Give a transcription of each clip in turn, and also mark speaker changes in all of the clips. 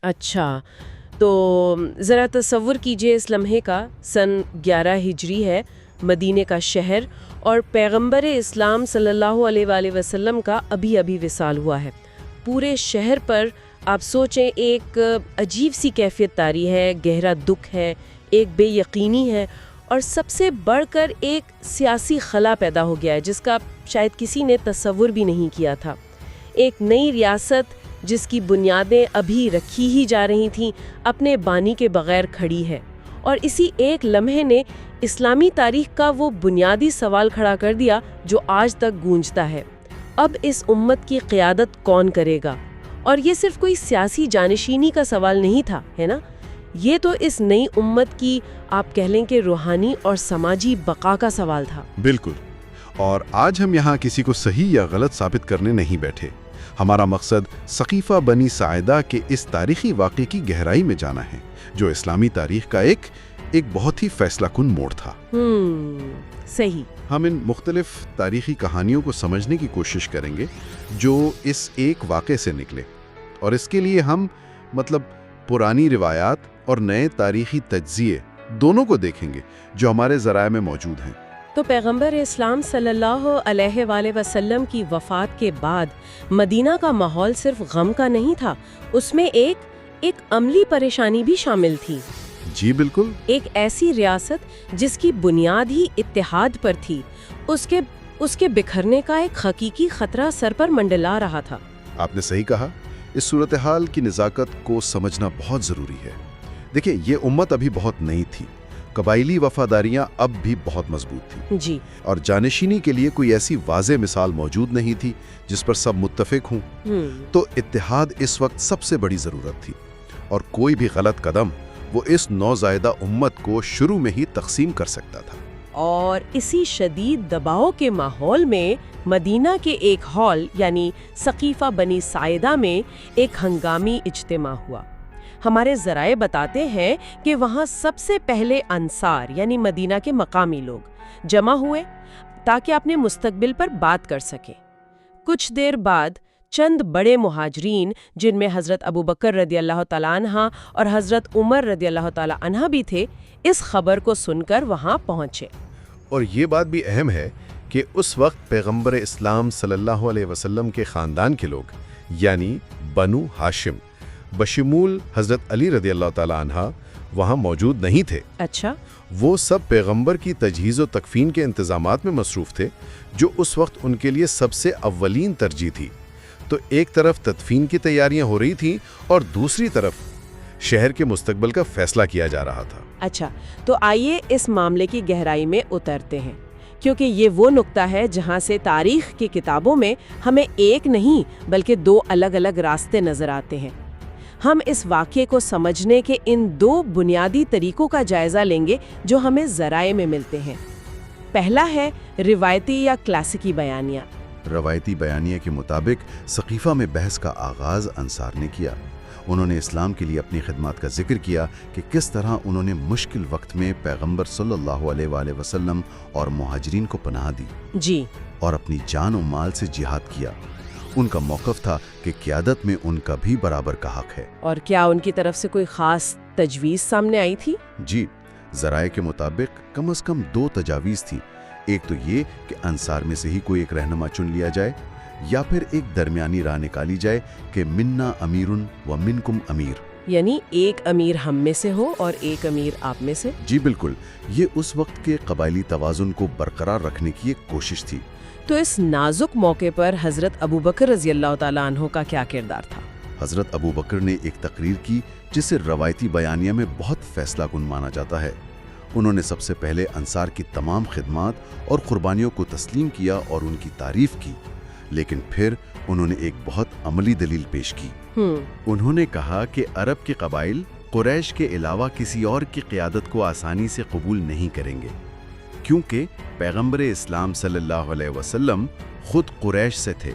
Speaker 1: اچھا، تو ذرا تصور کیجئے اس لمحے کا، سن 11 ہجری ہے، مدینے کا شہر، اور پیغمبر اسلام صلی اللہ علیہ وآلہ وسلم کا ابھی ابھی وصال ہوا ہے۔ پورے شہر پر آپ سوچیں ایک عجیب سی کیفیت طاری ہے، گہرا دکھ ہے، ایک بے یقینی ہے، اور سب سے بڑھ کر ایک سیاسی خلا پیدا ہو گیا ہے جس کا شاید کسی نے تصور بھی نہیں کیا تھا۔ ایک نئی ریاست جس کی بنیادیں ابھی رکھی ہی جا رہی تھیں، اپنے بانی کے بغیر کھڑی ہے، اور اسی ایک لمحے نے اسلامی تاریخ کا وہ بنیادی سوال کھڑا کر دیا جو آج تک گونجتا ہے: اب اس امت کی قیادت کون کرے گا؟ اور یہ صرف کوئی سیاسی جانشینی کا سوال نہیں تھا، ہے نا؟ یہ تو اس نئی امت کی آپ کہہ لیں کہ روحانی اور سماجی بقا کا سوال تھا۔
Speaker 2: بالکل، اور آج ہم یہاں کسی کو صحیح یا غلط ثابت کرنے نہیں بیٹھے۔ ہمارا مقصد سقیفہ بنی ساعدہ کے اس تاریخی واقعے کی گہرائی میں جانا ہے جو اسلامی تاریخ کا ایک بہت ہی فیصلہ کن موڑ تھا۔
Speaker 1: صحیح۔
Speaker 2: ہم ان مختلف تاریخی کہانیوں کو سمجھنے کی کوشش کریں گے جو اس ایک واقعے سے نکلے، اور اس کے لیے ہم پرانی روایات اور نئے تاریخی تجزیے دونوں کو دیکھیں گے جو ہمارے ذرائع میں موجود ہیں۔
Speaker 1: تو پیغمبر اسلام صلی اللہ علیہ وآلہ وسلم کی وفات کے بعد مدینہ کا ماحول صرف غم کا نہیں تھا، اس میں ایک عملی پریشانی بھی شامل تھی۔
Speaker 2: جی بالکل۔
Speaker 1: ایک ایسی ریاست جس کی بنیاد ہی اتحاد پر تھی، اس کے بکھرنے کا ایک حقیقی خطرہ سر پر منڈلا رہا تھا۔
Speaker 2: آپ نے صحیح کہا، اس صورتحال کی نزاکت کو سمجھنا بہت ضروری ہے۔ دیکھیں، یہ امت ابھی بہت نئی تھی، قبائلی وفاداریاں اب بھی بہت مضبوط تھیں،
Speaker 1: جی،
Speaker 2: اور جانشینی کے لیے کوئی ایسی واضح مثال موجود نہیں تھی جس پر سب متفق ہوں۔ تو اتحاد اس وقت سب سے بڑی ضرورت تھی، اور کوئی بھی غلط قدم وہ اس نوزائیدہ امت کو شروع میں ہی تقسیم کر سکتا تھا۔
Speaker 1: اور اسی شدید دباؤ کے ماحول میں مدینہ کے ایک ہال یعنی سقیفہ بنی ساعدہ میں ایک ہنگامی اجتماع ہوا۔ ہمارے ذرائع بتاتے ہیں کہ وہاں سب سے پہلے انصار یعنی مدینہ کے مقامی لوگ جمع ہوئے تاکہ اپنے مستقبل پر بات کر سکیں۔ کچھ دیر بعد چند بڑے مہاجرین جن میں حضرت ابوبکر رضی اللہ تعالیٰ عنہ اور حضرت عمر رضی اللہ تعالیٰ عنہ بھی تھے، اس خبر کو سن کر وہاں پہنچے۔
Speaker 2: اور یہ بات بھی اہم ہے کہ اس وقت پیغمبر اسلام صلی اللہ علیہ وسلم کے خاندان کے لوگ یعنی بنو ہاشم بشمول حضرت علی رضی اللہ تعالیٰ عنہ وہاں موجود نہیں تھے۔
Speaker 1: اچھا،
Speaker 2: وہ سب پیغمبر کی تجہیز و تکفین کے انتظامات میں مصروف تھے جو اس وقت ان کے لیے سب سے اولین ترجیح تھی۔ تو ایک طرف تدفین کی تیاریاں ہو رہی تھیں اور دوسری طرف شہر کے مستقبل کا فیصلہ کیا جا رہا تھا۔
Speaker 1: اچھا، تو آئیے اس معاملے کی گہرائی میں اترتے ہیں، کیونکہ یہ وہ نقطہ ہے جہاں سے تاریخ کی کتابوں میں ہمیں ایک نہیں بلکہ دو الگ الگ راستے نظر آتے ہیں۔ ہم اس واقعے کو سمجھنے کے ان دو بنیادی طریقوں کا جائزہ لیں گے جو ہمیں ذرائع میں ملتے ہیں۔ پہلا ہے روایتی یا کلاسیکی بیانیہ۔
Speaker 2: روایتی بیانیہ کے مطابق سقیفہ میں بحث کا آغاز انصار نے کیا۔ انہوں نے اسلام کے لیے اپنی خدمات کا ذکر کیا کہ کس طرح انہوں نے مشکل وقت میں پیغمبر صلی اللہ علیہ وآلہ وسلم اور مہاجرین کو پناہ دی،
Speaker 1: جی،
Speaker 2: اور اپنی جان و مال سے جہاد کیا۔ ان کا موقف تھا کہ قیادت میں ان کا بھی برابر کا حق ہے۔
Speaker 1: اور کیا ان کی طرف سے کوئی خاص تجویز سامنے آئی تھی؟
Speaker 2: جی، ذرائع کے مطابق کم از کم دو تجاویز تھی۔ ایک تو یہ کہ انصار میں سے ہی کوئی ایک رہنما چن لیا جائے، یا پھر ایک درمیانی راہ نکالی جائے کہ منا امیر و منکم امیر،
Speaker 1: یعنی ایک امیر ہم میں سے ہو اور ایک امیر آپ میں سے۔
Speaker 2: جی بالکل، یہ اس وقت کے قبائلی توازن کو برقرار رکھنے کی ایک کوشش تھی۔
Speaker 1: تو اس نازک موقع پر حضرت ابوبکر رضی اللہ تعالیٰ عنہ کا کیا کردار تھا؟
Speaker 2: حضرت ابوبکر نے ایک تقریر کی جسے روایتی بیانیہ میں بہت فیصلہ کن مانا جاتا ہے۔ انہوں نے سب سے پہلے انصار کی تمام خدمات اور قربانیوں کو تسلیم کیا اور ان کی تعریف کی، لیکن پھر انہوں نے ایک بہت عملی دلیل پیش کی۔ انہوں نے کہا کہ عرب کے قبائل قریش کے علاوہ کسی اور کی قیادت کو آسانی سے قبول نہیں کریں گے، کیونکہ پیغمبر اسلام صلی اللہ علیہ وسلم خود قریش سے تھے۔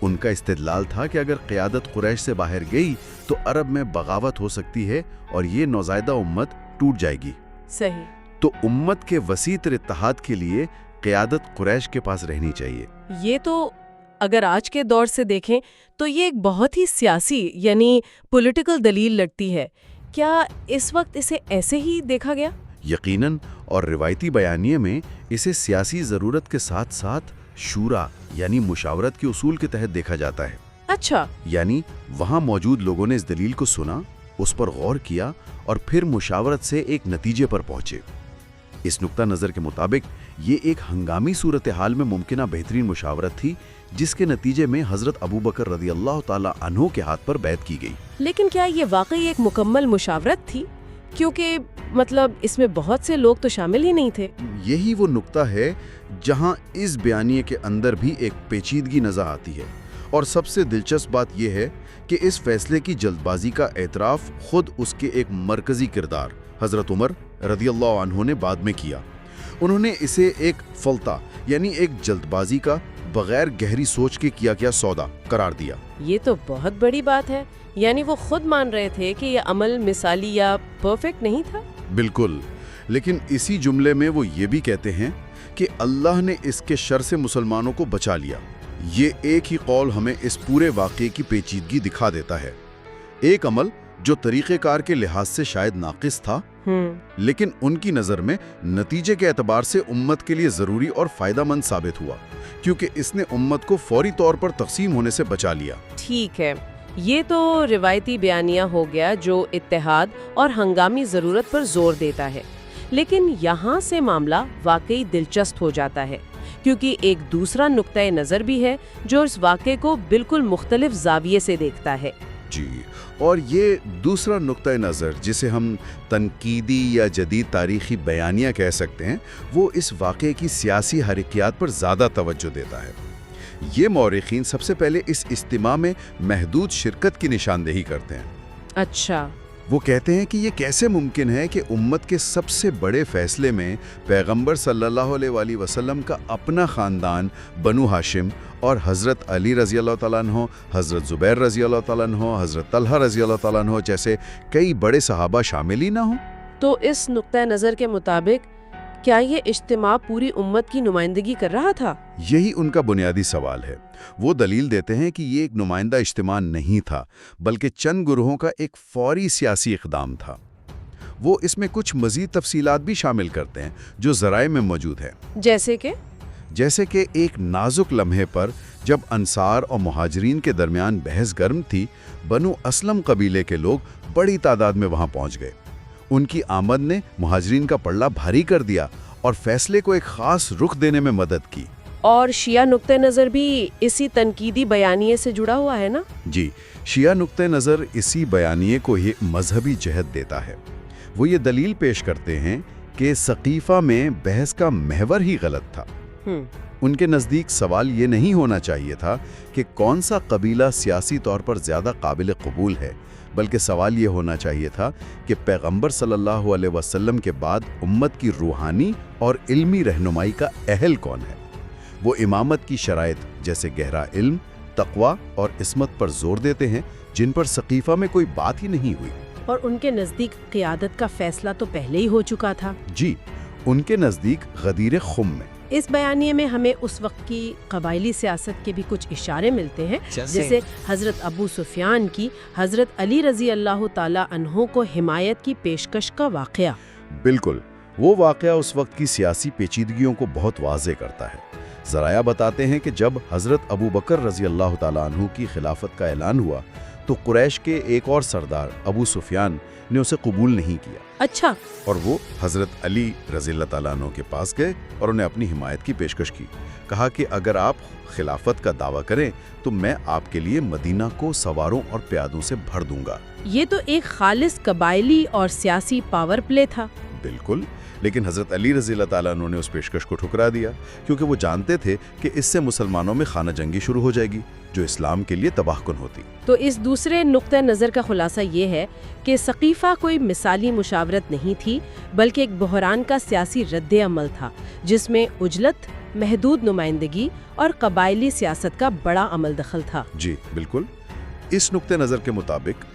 Speaker 2: ان کا استدلال تھا کہ اگر قیادت قریش سے باہر گئی تو عرب میں بغاوت ہو سکتی ہے اور یہ نوزائیدہ امت ٹوٹ جائے گی۔
Speaker 1: صحیح۔
Speaker 2: تو امت کے وسیع تر اتحاد کے لیے قیادت قریش کے پاس رہنی چاہیے۔
Speaker 1: یہ تو اگر آج کے دور سے دیکھیں تو یہ ایک بہت ہی سیاسی یعنی پولیٹیکل دلیل لگتی ہے. کیا اس وقت اسے ایسے ہی دیکھا گیا؟
Speaker 2: یقیناً، اور روایتی بیانیے میں اسے سیاسی ضرورت کے ساتھ ساتھ شورا یعنی مشاورت کے اصول کے تحت دیکھا جاتا ہے.
Speaker 1: اچھا.
Speaker 2: یعنی وہاں موجود لوگوں نے اس دلیل کو سنا، اس پر غور کیا اور پھر مشاورت سے ایک نتیجے پر پہنچے. اس نقطہ نظر کے مطابق یہ ایک ہنگامی صورتحال میں ممکنہ بہترین مشاورت تھی جس کے نتیجے میں حضرت ابوبکر رضی اللہ تعالی عنہ کے ہاتھ پر بیعت کی گئی.
Speaker 1: لیکن کیا یہ واقعی ایک مکمل مشاورت تھی؟ کیونکہ اس میں بہت سے لوگ تو شامل ہی نہیں تھے.
Speaker 2: یہی وہ نقطہ ہے جہاں اس بیانیے کے اندر بھی ایک پیچیدگی نظر آتی ہے، اور سب سے دلچسپ بات یہ ہے کہ اس فیصلے کی جلد بازی کا اعتراف خود اس کے ایک مرکزی کردار حضرت عمر رضی اللہ عنہ نے بعد میں کیا. انہوں نے اسے ایک فلتہ یعنی ایک جلد بازی کا بغیر گہری سوچ کے کیا گیا سودا قرار دیا.
Speaker 1: یہ تو بہت بڑی بات ہے. یعنی وہ خود مان رہے تھے کہ یہ عمل مثالی یا پرفیکٹ نہیں تھا.
Speaker 2: بالکل، لیکن اسی جملے میں وہ یہ بھی کہتے ہیں کہ اللہ نے اس کے شر سے مسلمانوں کو بچا لیا. یہ ایک ہی قول ہمیں اس پورے واقعے کی پیچیدگی دکھا دیتا ہے. ایک عمل جو طریقہ کار کے لحاظ سے شاید ناقص تھا، لیکن ان کی نظر میں نتیجے کے اعتبار سے امت کے لیے ضروری اور فائدہ مند ثابت ہوا، کیونکہ اس نے امت کو فوری طور پر تقسیم ہونے سے بچا لیا.
Speaker 1: ٹھیک ہے، یہ تو روایتی بیانیہ ہو گیا جو اتحاد اور ہنگامی ضرورت پر زور دیتا ہے. لیکن یہاں سے معاملہ واقعی دلچسپ ہو جاتا ہے، کیونکہ ایک دوسرا نقطۂ نظر بھی ہے جو اس واقعے کو بالکل مختلف زاویے سے دیکھتا ہے.
Speaker 2: جی، اور یہ دوسرا نقطۂ نظر جسے ہم تنقیدی یا جدید تاریخی بیانیہ کہہ سکتے ہیں، وہ اس واقعے کی سیاسی حرکیات پر زیادہ توجہ دیتا ہے. یہ مورخین سب سے پہلے اس اجتماع میں محدود شرکت کی نشاندہی کرتے ہیں.
Speaker 1: اچھا.
Speaker 2: وہ کہتے ہیں کہ یہ کیسے ممکن ہے کہ امت کے سب سے بڑے فیصلے میں پیغمبر صلی اللہ علیہ وآلہ وسلم کا اپنا خاندان بنو ہاشم اور حضرت علی رضی اللہ تعالیٰ عنہ، حضرت زبیر رضی اللہ تعالیٰ عنہ، حضرت طلحہ رضی اللہ تعالیٰ عنہ جیسے کئی بڑے صحابہ شامل ہی نہ ہوں.
Speaker 1: تو اس نقطۂ نظر کے مطابق کیا یہ اجتماع پوری امت کی نمائندگی کر رہا تھا؟
Speaker 2: یہی ان کا بنیادی سوال ہے. وہ دلیل دیتے ہیں کہ یہ ایک نمائندہ اجتماع نہیں تھا، بلکہ چند گروہوں کا ایک فوری سیاسی اقدام تھا. وہ اس میں کچھ مزید تفصیلات بھی شامل کرتے ہیں جو ذرائع میں موجود ہیں. جیسے کہ ایک نازک لمحے پر جب انصار اور مہاجرین کے درمیان بحث گرم تھی، بنو اسلم قبیلے کے لوگ بڑی تعداد میں وہاں پہنچ گئے. ان کی آمد نے مہاجرین کا پلڑا بھاری کر دیا اور فیصلے کو ایک خاص رخ دینے میں مدد کی.
Speaker 1: اور شیعہ نقطہ نظر بھی اسی تنقیدی بیانیے سے جڑا ہوا ہے نا؟
Speaker 2: جی، شیعہ نقطہ نظر اسی بیانیے کو یہ مذہبی جہت دیتا ہے. وہ یہ دلیل پیش کرتے ہیں کہ سقیفہ میں بحث کا محور ہی غلط تھا. ان کے نزدیک سوال یہ نہیں ہونا چاہیے تھا کہ کون سا قبیلہ سیاسی طور پر زیادہ قابل قبول ہے، بلکہ سوال یہ ہونا چاہیے تھا کہ پیغمبر صلی اللہ علیہ وسلم کے بعد امت کی روحانی اور علمی رہنمائی کا اہل کون ہے. وہ امامت کی شرائط جیسے گہرا علم، تقوی اور عصمت پر زور دیتے ہیں، جن پر سقیفہ میں کوئی بات ہی نہیں ہوئی.
Speaker 1: اور ان کے نزدیک قیادت کا فیصلہ تو پہلے ہی ہو چکا تھا.
Speaker 2: جی، ان کے نزدیک غدیر خم میں.
Speaker 1: اس بیانیے میں ہمیں اس وقت کی قبائلی سیاست کے بھی کچھ اشارے ملتے ہیں، جیسے حضرت ابو سفیان کی حضرت علی رضی اللہ تعالی عنہ کو حمایت کی پیشکش کا واقعہ.
Speaker 2: بالکل، وہ واقعہ اس وقت کی سیاسی پیچیدگیوں کو بہت واضح کرتا ہے. ذرائع بتاتے ہیں کہ جب حضرت ابوبکر رضی اللہ تعالیٰ عنہ کی خلافت کا اعلان ہوا تو قریش کے ایک اور سردار ابو سفیان نے اسے قبول نہیں کیا.
Speaker 1: اچھا.
Speaker 2: اور وہ حضرت علی رضی اللہ تعالیٰ عنہ کے پاس گئے اور انہیں اپنی حمایت کی پیشکش کی. کہا کہ اگر آپ خلافت کا دعویٰ کریں تو میں آپ کے لیے مدینہ کو سواروں اور پیادوں سے بھر دوں گا.
Speaker 1: یہ تو ایک خالص قبائلی اور سیاسی پاور پلے تھا.
Speaker 2: بالکل، لیکن حضرت علی رضی اللہ تعالیٰ عنہ نے اس پیشکش کو ٹھکرا دیا، کیونکہ وہ جانتے تھے کہ اس سے مسلمانوں میں خانہ جنگی شروع ہو جائے گی جو اسلام کے لیے تباہ کن ہوتی.
Speaker 1: تو اس دوسرے نقطہ نظر کا خلاصہ یہ ہے کہ سقیفہ کوئی مثالی مشاورت نہیں تھی، بلکہ ایک بحران کا سیاسی رد عمل تھا جس میں عجلت، محدود نمائندگی اور قبائلی سیاست کا بڑا عمل دخل تھا.
Speaker 2: جی بالکل. اس نقطہ نظر کے مطابق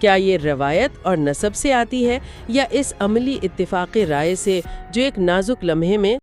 Speaker 1: کیا یہ روایت اور نسب سے آتی ہے یا اس عملی اتفاق رائے سے جو ایک نازک لمحے میں